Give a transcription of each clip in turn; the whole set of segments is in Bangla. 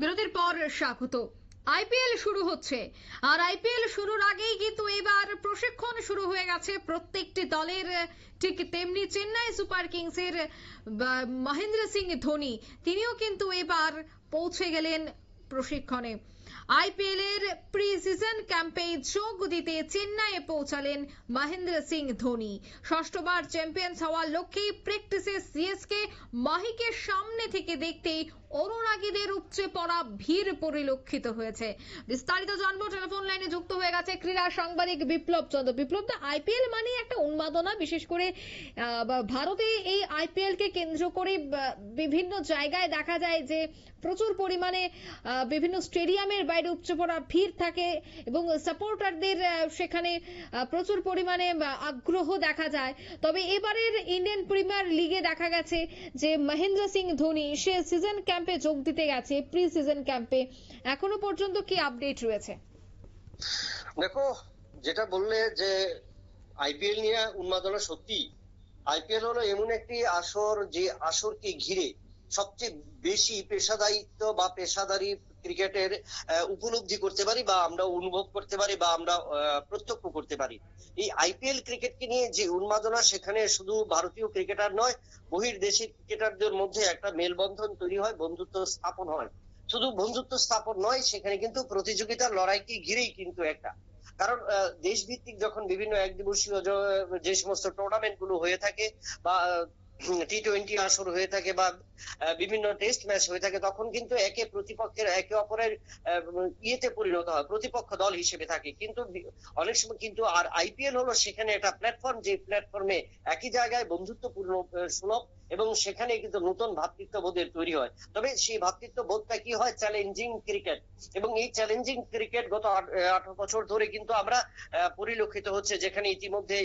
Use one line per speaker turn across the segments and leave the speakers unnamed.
বিরতির পর স্বাগত। আইপিএল শুরু হচ্ছে, আর আইপিএল শুরুর আগেই কিন্তু এবার প্রশিক্ষণ শুরু হয়ে গেছে প্রত্যেকটি দলের। ঠিক তেমনি চেন্নাই সুপার কিংসের মহেন্দ্র সিং ধোনি তিনিও কিন্তু এবার পৌঁছে গেলেন প্রশিক্ষণে। আইপিএল এর প্রি সিজন ক্যাম্পে যোগ দিতে চেন্নাইয়ে পৌঁছালেন মহেন্দ্র সিং ধোনি। ষষ্ঠবার চ্যাম্পিয়ন্স হওয়ার লক্ষ্যে প্র্যাকটিসে সিএসকে মাহিকে সামনে থেকে দেখতেই অনুরাগীদের উপচে পড়া ভিড় পরিলক্ষিত হয়েছে। বিস্তারিত জানবো, টেলিফোন লাইনে যুক্ত হয়ে গেছে ক্রীড়া সাংবাদিক বিপ্লব চন্দ্র। বিপ্লব দা, আইপিএল মানে একটা উন্মাদনা, বিশেষ করে ভারতে এই আইপিএল কে কেন্দ্র করে বিভিন্ন জায়গায় দেখা যায় যে প্রচুর পরিমাণে বিভিন্ন স্টেডিয়ামের বাইরে উপচে পড়া ভিড় থাকে এবং সাপোর্টারদের সেখানে প্রচুর পরিমাণে আগ্রহ দেখা যায়। তবে এবারের ইন্ডিয়ান প্রিমিয়ার লিগে দেখা গেছে যে মহেন্দ্র সিং ধোনি সে সিজন ক্যাম্পে যোগ দিতে গেছে, প্রি সিজন ক্যাম্পে। এখনো পর্যন্ত কি আপডেট রয়েছে?
দেখো, যেটা বললে যে আইপিএল নিয়ে উন্মাদনা, সত্যি আইপিএল হলো এমন একটি আসর যে আসরকে ঘিরে সবচেয়ে বেশি পেশাদারিত্ব বা পেশাদারি ক্রিকেটের উপলব্ধি করতে পারি বা আমরা অনুভব করতে পারি বা আমরা প্রত্যক্ষ করতে পারি। এই আইপিএল ক্রিকেটকে নিয়ে যে উন্মাদনা, সেখানে শুধু ভারতীয় ক্রিকেটার নয়, বহির্দেশি ক্রিকেটারদের মধ্যে একটা মেলবন্ধন তৈরি হয়, বন্ধুত্ব স্থাপন হয়। শুধু বন্ধুত্ব স্থাপন নয়, সেখানে কিন্তু প্রতিযোগিতার লড়াইকে ঘিরেই কিন্তু একটা, কারণ দেশ ভিত্তিক যখন বিভিন্ন একদিবসীয় যে সমস্ত টুর্নামেন্ট গুলো হয়ে থাকে বা টি-20 আসর হয়ে থাকে বা বিভিন্ন টেস্ট ম্যাচ হয়ে থাকে, তখন কিন্তু একে অপরের ইয়েতে পরিণত হয়, প্রতিপক্ষ দল হিসেবে থাকে। কিন্তু অনেক সময় কিন্তু আর আইপিএল হলো সেখানে একটা প্ল্যাটফর্ম, যে প্ল্যাটফর্মে একই জায়গায় বন্ধুত্বপূর্ণ সুলভ এবং সেখানে কিন্তু নতুন ভ্রাতৃত্ববোধের তৈরি হয়। তবে সেই ভ্রাতৃত্ববোধটা কি হয়? Challenging cricket. এবং এই চ্যালেঞ্জিং ক্রিকেট গত 18 বছর ধরে কিন্তু আমরা পরিলক্ষিত হচ্ছে, যেখানে ইতিমধ্যে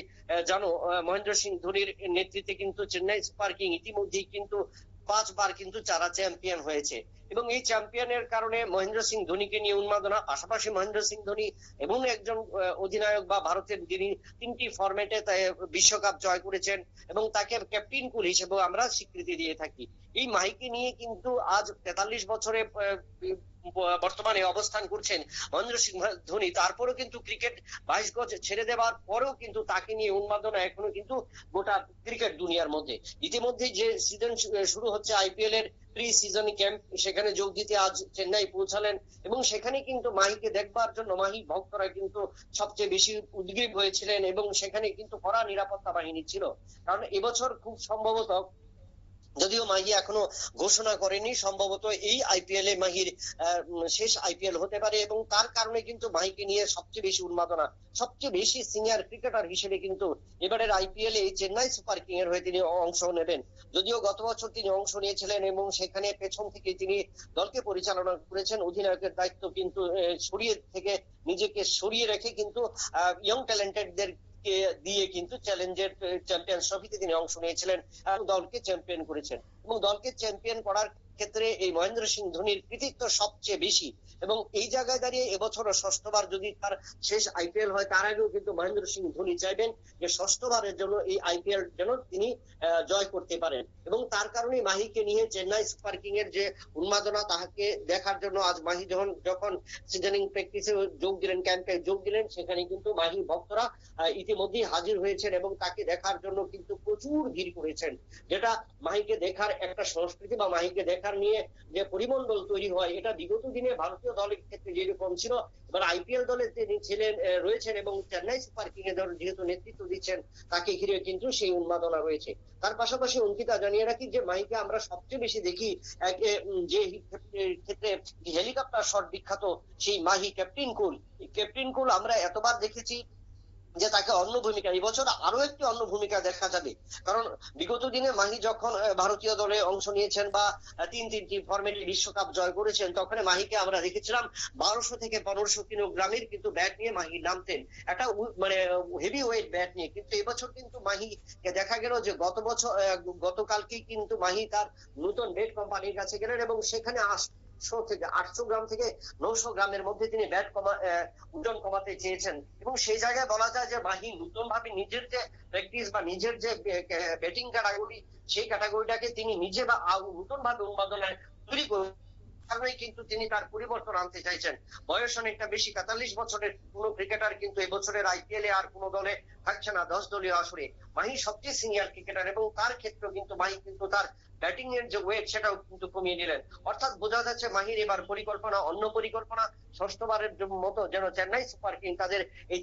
জানো মহেন্দ্র সিং ধোনির নেতৃত্বে কিন্তু চেন্নাই সুপার কিং ইতিমধ্যেই কিন্তু 5 বার কিন্তু যারা চ্যাম্পিয়ন হয়েছে। এবং এই চ্যাম্পিয়নের কারণে মহেন্দ্র সিং ধোনিকে নিয়ে উন্মাদনা। পাশাপাশি মহেন্দ্র সিং ধোনি এমন একজন অধিনায়ক বা ভারতের, যিনি 3টি ফরম্যাটে বিশ্বকাপ জয় করেছেন এবং তাকে ক্যাপ্টেন কুল হিসেবে আমরা স্বীকৃতি দিয়ে থাকি। এই মাহিকে নিয়ে কিন্তু আজ 43 বছরে বর্তমানে অবস্থান করছেন মহেন্দ্র সিং ধোনি। তারপরেও কিন্তু ক্রিকেট 22 গজ ছেড়ে দেওয়ার পরেও কিন্তু তাকে নিয়ে উন্মাদনা এখনো কিন্তু গোটা ক্রিকেট দুনিয়ার মধ্যে। ইতিমধ্যে যে সিজন শুরু হচ্ছে আইপিএল এর প্রি সিজন ক্যাম্প, সেখানে যোগ দিতে আজ চেন্নাই পৌঁছালেন এবং সেখানে কিন্তু মাহিকে দেখবার জন্য মাহি ভক্তরা কিন্তু সবচেয়ে বেশি উদ্গ্রীব হয়েছিলেন এবং সেখানে কিন্তু কড়া নিরাপত্তা বাহিনী ছিল। কারণ এবছর খুব সম্ভবত, যদিও মাহি এখনো ঘোষণা করেনি, সম্ভবত এই আইপিএল এ মাহির শেষ আইপিএল হতে পারে এবং তার কারণে কিন্তু মাহিকে নিয়ে সবচেয়ে বেশি উন্মাদনা। সবচেয়ে বেশি সিনিয়র ক্রিকেটার হিসেবে কিন্তু এবারের আইপিএল এ চেন্নাই সুপার কিং এর হয়ে তিনি অংশ নেবেন। যদিও গত বছর তিনি অংশ নিয়েছিলেন এবং সেখানে পেছন থেকে তিনি দলকে পরিচালনা করেছেন, অধিনায়কের দায়িত্ব কিন্তু নিজেকে সরিয়ে রেখে কিন্তু ইয়ং ট্যালেন্টেডদের দিয়ে কিন্তু চ্যালেঞ্জের চ্যাম্পিয়ন্স ট্রফিতে তিনি অংশ নিয়েছিলেন এবং দলকে চ্যাম্পিয়ন করেছেন। এবং দলকে চ্যাম্পিয়ন করার ক্ষেত্রে এই মহেন্দ্র সিং ধোনির কৃতিত্ব সবচেয়ে বেশি। এবং এই জায়গায় দাঁড়িয়ে এবছর ষষ্ঠবার যদি তার শেষ আইপিএল হয়, তার আগেও কিন্তু মহেন্দ্র সিং ধোনি চাইবেন যে ষষ্ঠবারের জন্য এই আইপিএল যেন তিনি জয় করতে পারেন। এবং তার কারণে মাহিকে নিয়ে চেন্নাই সুপার কিং এর যে উন্মাদনা, তাহাকে দেখার জন্য আজ মাহি যখন সিজনিং প্র্যাকটিসে যোগ দিলেন, ক্যাম্পে যোগ দিলেন, সেখানে কিন্তু মাহি ভক্তরা ইতিমধ্যেই হাজির হয়েছেন এবং তাকে দেখার জন্য কিন্তু প্রচুর ভিড় করেছেন। যেটা মাহিকে দেখার একটা সংস্কৃতি বা মাহিকে দেখার নিয়ে যে পরিমণ্ডল তৈরি হয়, এটা বিগত দিনে ভারতীয় দলের ক্ষেত্রে যেরকম ছিল, এবার আইপিএল দলে তিনি রয়েছেন এবং চেন্নাই সুপার কিং এর যেহেতু নেতৃত্ব দিচ্ছেন, তাকে ঘিরে কিন্তু সেই উন্মাদনা রয়েছে। তার পাশাপাশি অঙ্কিতা, জানিয়ে রাখি যে মাহিকে আমরা সবচেয়ে বেশি দেখি যে ক্ষেত্রে হেলিকপ্টার শট বিখ্যাত, সেই মাহি ক্যাপ্টেন কুল আমরা এতবার দেখেছি যে তাকে অন্য ভূমিকা, এই বছর আরো একটি অন্য ভূমিকা দেখা যাবে। কারণ বিগত দিনে মাহি যখন ভারতীয় দলে অংশ নিয়েছেন বা তিনটি ফরম্যাটে বিশ্বকাপ জয় করেছেন, তখন মাহিকে আমরা দেখেছিলাম 1200 থেকে 1500 কিলোগ্রামের কিন্তু ব্যাট নিয়ে মাহি নামতেন, একটা মানে হেভি ওয়েট ব্যাট নিয়ে। কিন্তু এবছর কিন্তু মাহিকে দেখা গেল যে গতকালকেই কিন্তু মাহি তার নতুন ব্যাট কোম্পানির কাছে গেলেন এবং সেখানে 800 গ্রাম থেকে 900 গ্রামের মধ্যে তিনি ওজন কমাতে চেয়েছেন। এবং সেই জায়গায় বলা যায় যে মাহি নতুন ভাবে নিজের যে প্র্যাকটিস বা নিজের যে ব্যাটিং ক্যাটাগরি, সেই ক্যাটাগরিটাকে তিনি নিজে বা নতুন ভাবে উন্মাদনায় তৈরি কারণেই কিন্তু তিনি তার পরিবর্তন আনতে চাইছেন। বয়স অনেকটা বেশি, ৪৩ বছরের কোন ক্রিকেটার কিন্তু এবছরের আইপিএল এ আর কোন দলে থাকছে না 10 দলীয় আসরে। মাহি সবচেয়ে সিনিয়র ক্রিকেটার এবং তার ক্ষেত্রেও কিন্তু মাহি কিন্তু তার ব্যাটিং এর যে ওয়েট সেটাও কিন্তু কমিয়ে নিলেন। অর্থাৎ বোঝা যাচ্ছে মাহির এবার পরিকল্পনা অন্য পরিকল্পনা। ষষ্ঠবারের মতো যেন চেন্নাই সুপার কিং তাদের এই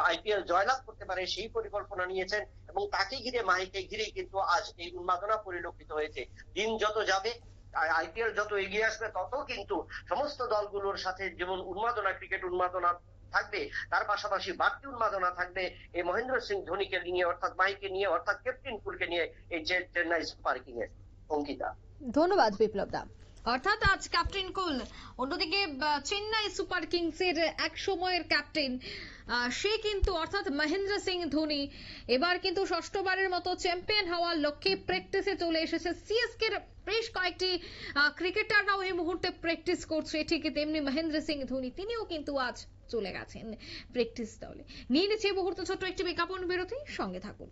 আইপিএল জয়লাভ করতে পারে সেই পরিকল্পনা নিয়েছেন এবং তাকে ঘিরে মাহিকে ঘিরেই কিন্তু আজ এই উন্মাদনা পরিলক্ষিত হয়েছে। দিন যত যাবে আইপিএল যত এগিয়ে আসবে তত কিন্তু সমস্ত দলগুলোর সাথে যেমন উন্মাদনা ক্রিকেট উন্মাদনা থাকবে, তার পাশাপাশি বাড়তি উন্মাদনা থাকবে এই মহেন্দ্র সিং ধোনিকে নিয়ে, অর্থাৎ মাহিকে নিয়ে, অর্থাৎ ক্যাপ্টেন কুলকে নিয়ে এই চেন্নাই সুপার কিং এর। অঙ্কিতা,
ধন্যবাদ বিপ্লব দা। অর্থাৎ আজ ক্যাপ্টেন কুল, অন্যদিকে চেন্নাই সুপার কিংসের এক সময়ের ক্যাপ্টেন সে কিন্তু অর্থাৎ মহেন্দ্র সিং ধোনি এবার কিন্তু ষষ্ঠবারের মতো চ্যাম্পিয়ন হওয়ার লক্ষ্যে প্র্যাকটিসে চলে এসেছে। সিএসকে এর বেশ কয়েকটি ক্রিকেটাররাও এই মুহূর্তে প্র্যাকটিস করছে, ঠিক তেমনি মহেন্দ্র সিং ধোনি তিনিও কিন্তু আজ চলে গেছেন প্র্যাকটিস দলে। নিয়ে নিচ্ছে এই মুহূর্তে ছোট্ট একটি বিজ্ঞাপন বিরতি, সঙ্গে থাকুন।